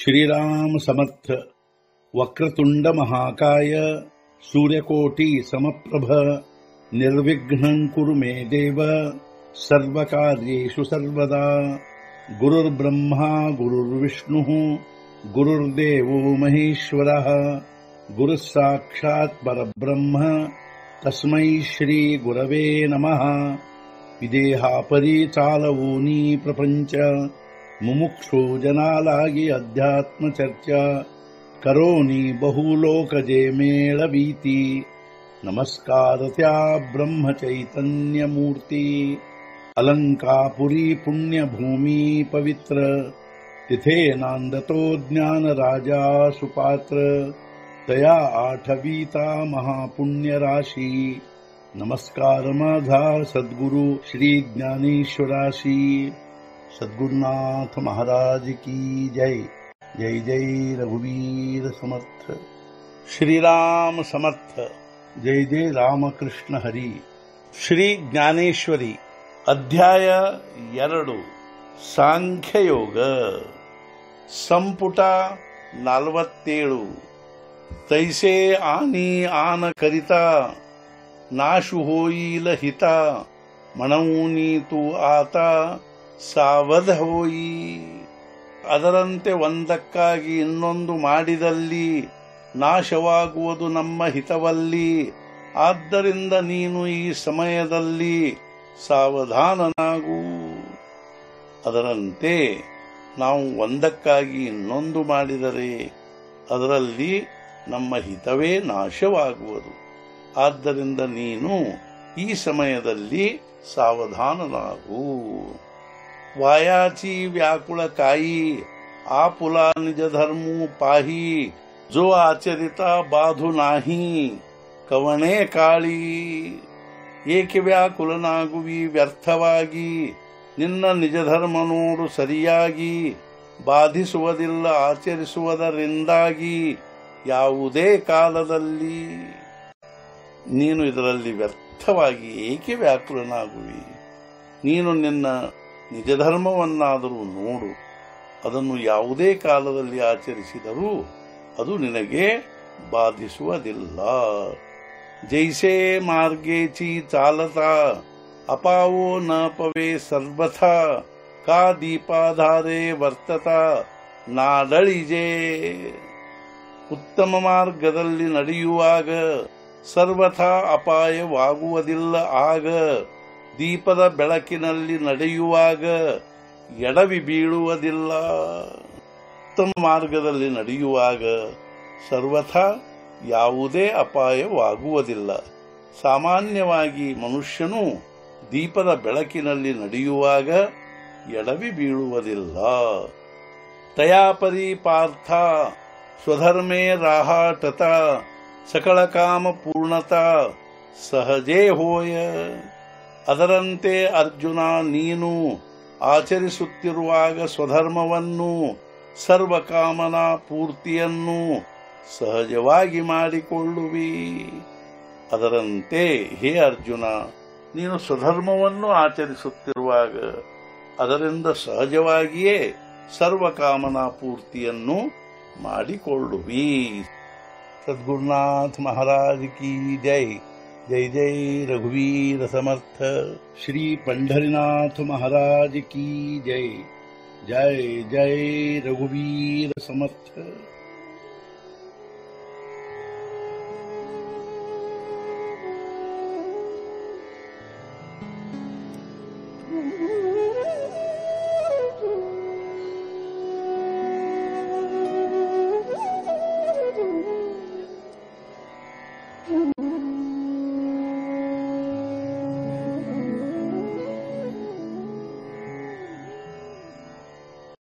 श्रीराम समर्थ। वक्रतुंड महाकाय सूर्यकोटि समप्रभ निर्विघ्नं कुरु मे देव सर्वकार्येषु सर्वदा। गुरुर्ब्रह्मा गुरुर्विष्णुः गुरुर्देवो महेश्वरः गुरुः साक्षात् परब्रह्म तस्मै श्री गुरवे नमः। विदेहापरि चालवूनी प्रपंच मुमुक्षु जनालागी अध्यात्म चर्चा करोनी बहुलोकजे मेळवीती। नमस्कार त्या ब्रह्म चैतन्य मूर्ती अलंकापुरी पुण्यभूमी पवित्र तिथे नांदतो ज्ञान राजा सुपात्र तया आठवीता महापुण्य राशी। नमस्कार माझा सद्गुरु श्री ज्ञानेश्वराशी। सद्गुरुनाथ महाराज की जय। जय जय रघुवीर समर्थ। श्रीराम समर्थ। जय जय रामकृष्ण हरी। ಶ್ರೀ ಜ್ಞಾನೇಶ್ವರಿ ಅಧ್ಯಾಯ 2 ಸಾಂಖ್ಯಯೋಗ ಸಂಪುಟ 47 ತೈಸೆ ಆನಿ ಆನ ಕರಿತಾ ನಾಶು ಹೋಯಿಲ ಹಿತ ಮಣೌನೀತು ಆತ ಸಾವಧ ಹೋಯಿ। ಅದರಂತೆ ಒಂದಕ್ಕಾಗಿ ಇನ್ನೊಂದು ಮಾಡಿದಲ್ಲಿ ನಾಶವಾಗುವುದು ನಮ್ಮ ಹಿತವಲ್ಲಿ। ಆದ್ದರಿಂದ ನೀನು ಈ ಸಮಯದಲ್ಲಿ ಸಾವಧಾನನಾಗು। ಅದರಂತೆ ನಾವು ಒಂದಕ್ಕಾಗಿ ಇನ್ನೊಂದು ಮಾಡಿದರೆ ಅದರಲ್ಲಿ ನಮ್ಮ ಹಿತವೇ ನಾಶವಾಗುವುದು। ಆದ್ದರಿಂದ ನೀನು ಈ ಸಮಯದಲ್ಲಿ ಸಾವಧಾನನಾಗು। वायाची व्याकुळ काई आपुला निज धर्मू पाही जो आचरिता बाधु नाही कवणे काळी। ಏಕೆ ವ್ಯಾಕುಲನಾಗುವಿ ವ್ಯರ್ಥವಾಗಿ ನಿನ್ನ ನಿಜ ಧರ್ಮ ನೋಡು ಸರಿಯಾಗಿ ಬಾಧಿಸುವುದಿಲ್ಲ ಆಚರಿಸುವುದರಿಂದಾಗಿ ಯಾವುದೇ ಕಾಲದಲ್ಲಿ। ನೀನು ಇದರಲ್ಲಿ ವ್ಯರ್ಥವಾಗಿ ಏಕೆ ವ್ಯಾಕುಲನಾಗುವಿ? ನೀನು ನಿನ್ನ ನಿಜ ಧರ್ಮವನ್ನಾದರೂ ನೋಡು, ಅದನ್ನು ಯಾವುದೇ ಕಾಲದಲ್ಲಿ ಆಚರಿಸಿದರೂ ಅದು ನಿನಗೆ ಬಾಧಿಸುವುದಿಲ್ಲ। ಜೈಸೆ ಮಾರ್ಗೇಚಿ ಚಾಲತಾ ಅಪಾವೋ ನ ಪವೇ ಸರ್ವಥಾ ಕಾ ದೀಪಾಧಾರೆ ವರ್ತತ ನಾಡಳಿಜೆ। ಉತ್ತಮ ಮಾರ್ಗದಲ್ಲಿ ನಡೆಯುವಾಗ ಸರ್ವಥಾ ಅಪಾಯವಾಗುವುದಿಲ್ಲ, ಆಗ ದೀಪದ ಬೆಳಕಿನಲ್ಲಿ ನಡೆಯುವಾಗ ಎಡವಿ ಬೀಳುವುದಿಲ್ಲ। ಉತ್ತಮ ಮಾರ್ಗದಲ್ಲಿ ನಡೆಯುವಾಗ ಸರ್ವಥಾ ಯಾವುದೇ ಅಪಾಯವಾಗುವುದಿಲ್ಲ। ಸಾಮಾನ್ಯವಾಗಿ ಮನುಷ್ಯನು ದೀಪದ ಬೆಳಕಿನಲ್ಲಿ ನಡೆಯುವಾಗ ಎಡವಿ ಬೀಳುವುದಿಲ್ಲ। ತಯಾಪರಿ ಪಾರ್ಥ ಸ್ವಧರ್ಮೇ ರಾಹಾಟತ ಸಕಲ ಕಾಮ ಪೂರ್ಣತಾ ಸಹಜೇ ಹೋಯ। ಅದರಂತೆ ಅರ್ಜುನ ನೀನು ಆಚರಿಸುತ್ತಿರುವಾಗ ಸ್ವಧರ್ಮವನ್ನು ಸರ್ವಕಾಮನಾ ಪೂರ್ತಿಯನ್ನು ಸಹಜವಾಗಿ ಮಾಡಿಕೊಳ್ಳುವಿ। ಅದರಂತೆ ಹೇ ಅರ್ಜುನ, ನೀನು ಸ್ವಧರ್ಮವನ್ನು ಆಚರಿಸುತ್ತಿರುವಾಗ ಅದರಿಂದ ಸಹಜವಾಗಿಯೇ ಸರ್ವಕಾಮನಾ ಪೂರ್ತಿಯನ್ನು ಮಾಡಿಕೊಳ್ಳುವಿ। ಸದ್ಗುರುನಾಥ ಮಹಾರಾಜ್ ಕಿ ಜೈ। जय जय रघुवीर समर्थ। श्री पंढरीनाथ महाराज की जय। जय जय रघुवीर समर्थ।